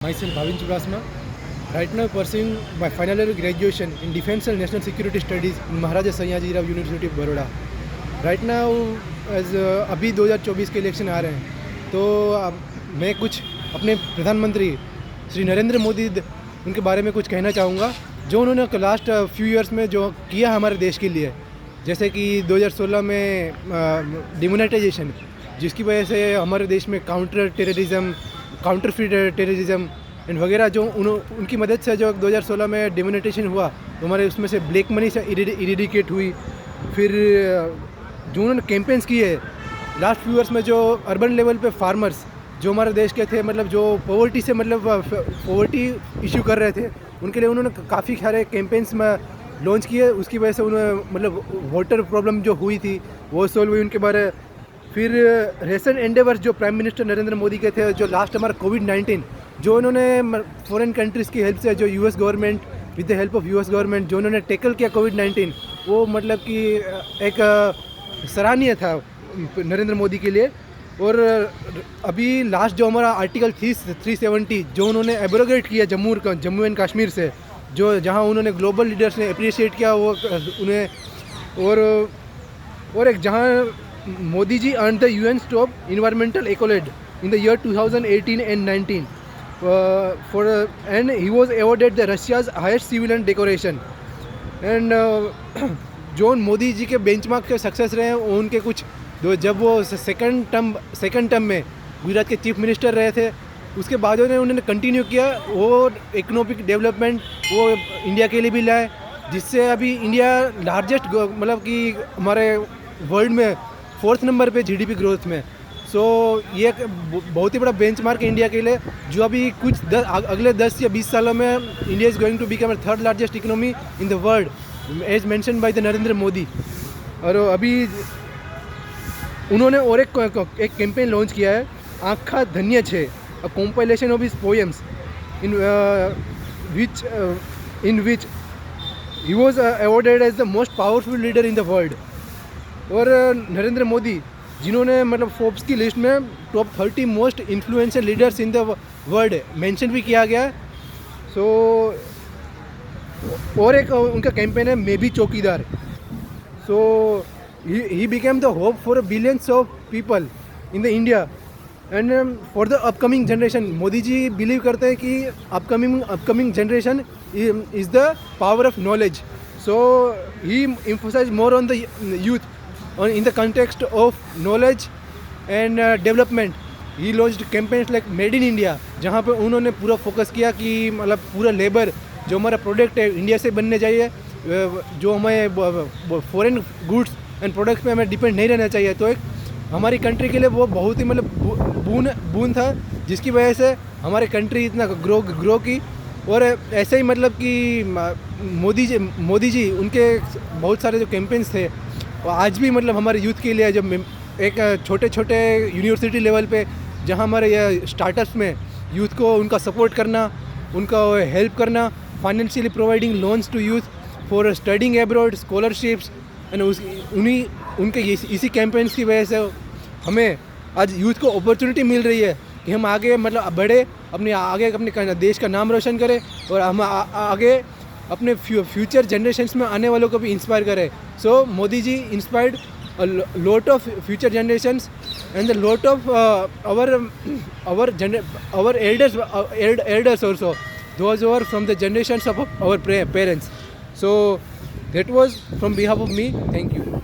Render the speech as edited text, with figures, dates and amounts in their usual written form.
Myself Bhavin Churasma. Right now pursuing my final year graduation in Defence and National Security Studies in Maharaja Sayaji Rao University of Baroda. Right now as अभी 2024 के election आ रहे हैं तो मैं कुछ अपने प्रधानमंत्री श्री नरेंद्र मोदी उनके बारे में कुछ कहना चाहूँगा जो उन्होंने लास्ट फ्यू इयर्स में जो किया हमारे देश के लिए। जैसे कि 2016 में डिमोनेटाइजेशन जिसकी वजह से हमारे देश में काउंटर टेररिज्म एंड वगैरह जो उनकी मदद से जो 2016 में डिमोनेटाइजेशन हुआ तो हमारे उसमें से ब्लैक मनी से इरेडिकेट हुई। फिर जो उन्होंने कैंपेन्स किए लास्ट फ्यू ईयर्स में जो अर्बन लेवल पे फार्मर्स जो हमारे देश के थे मतलब जो पॉवर्टी से पॉवर्टी इशू कर रहे थे उनके लिए उन्होंने काफ़ी सारे कैंपेन्स में लॉन्च किए। उसकी वजह से उन्होंने मतलब वाटर प्रॉब्लम जो हुई थी वो सॉल्व हुई उनके बारे। फिर रेसेंट एंडेवर्स जो प्राइम मिनिस्टर नरेंद्र मोदी के थे जो लास्ट हमारा कोविड-19 जो उन्होंने फॉरेन कंट्रीज़ की हेल्प से जो US government with the help of US government जो उन्होंने टैकल किया कोविड-19 वो मतलब कि एक सराहनीय था नरेंद्र मोदी के लिए। और अभी लास्ट जो हमारा आर्टिकल 370 जो उन्होंने एब्रोगेट किया जम्मू एंड कश्मीर से जो जहां उन्होंने ग्लोबल लीडर्स ने अप्रिशिएट किया वो उन्हें और एक जहां Modi ji earn the UN top environmental accolade in the year 2018 and 19 and he was awarded the Russia's highest civilian decoration and जो मोदी जी के बेंचमार्क के सक्सेस रहे हैं उनके कुछ जब वो सेकंड टर्म में गुजरात के चीफ मिनिस्टर रहे थे उसके बाद उन्होंने कंटिन्यू किया वो इकोनॉमिक डेवलपमेंट वो इंडिया के लिए भी लाए जिससे अभी इंडिया लार्जेस्ट मतलब कि हमारे वर्ल्ड में 4th नंबर पे जीडीपी ग्रोथ में। सो ये बहुत ही बड़ा बेंचमार्क है इंडिया के लिए जो अभी अगले 10 या 20 सालों में India is going to become third largest economy in the world as mentioned by the Narendra Modi. और अभी उन्होंने और एक कैंपेन लॉन्च किया है Aankha Dhanya Chhe a compilation of his poems in which he was awarded as the most powerful leader in the world. और नरेंद्र मोदी जिन्होंने मतलब फोर्ब्स की लिस्ट में top 30 most influential leaders in the world mention भी किया गया। सो और एक उनका कैंपेन है मैं भी चौकीदार। So he became the hope for billions of people in the India and for the upcoming generation. Modi ji believe करते हैं कि upcoming generation is the power of knowledge. So he emphasise more on the youth in the context of knowledge and development. He launched campaigns like Made in India जहाँ पे उन्होंने पूरा focus किया कि मतलब पूरा लेबर जो हमारा प्रोडक्ट है इंडिया से बनने चाहिए जो हमें फॉरेन गुड्स एंड प्रोडक्ट्स पे हमें डिपेंड नहीं रहना चाहिए। तो एक हमारी कंट्री के लिए वो बहुत ही मतलब बून था जिसकी वजह से हमारी कंट्री इतना ग्रो की। और ऐसे ही मतलब कि मोदी जी उनके बहुत सारे जो कैंपेन्स थे और आज भी मतलब हमारे यूथ के लिए जब एक छोटे यूनिवर्सिटी लेवल पे जहाँ हमारे ये स्टार्टअप्स में यूथ को उनका सपोर्ट करना उनका हेल्प करना financially providing loans to youth for studying abroad scholarships and उनके इसी कैंपेन्स की वजह से हमें आज यूथ को अपॉर्चुनिटी मिल रही है कि हम आगे मतलब बढ़े अपने देश का नाम रोशन करें और हम आगे अपने फ्यूचर जनरेशन्स में आने वालों को भी इंस्पायर करें। सो Modi ji inspired a lot of future generations and a lot of our elders also, those who are from the generations of our parents. So that was from behalf of me. Thank you.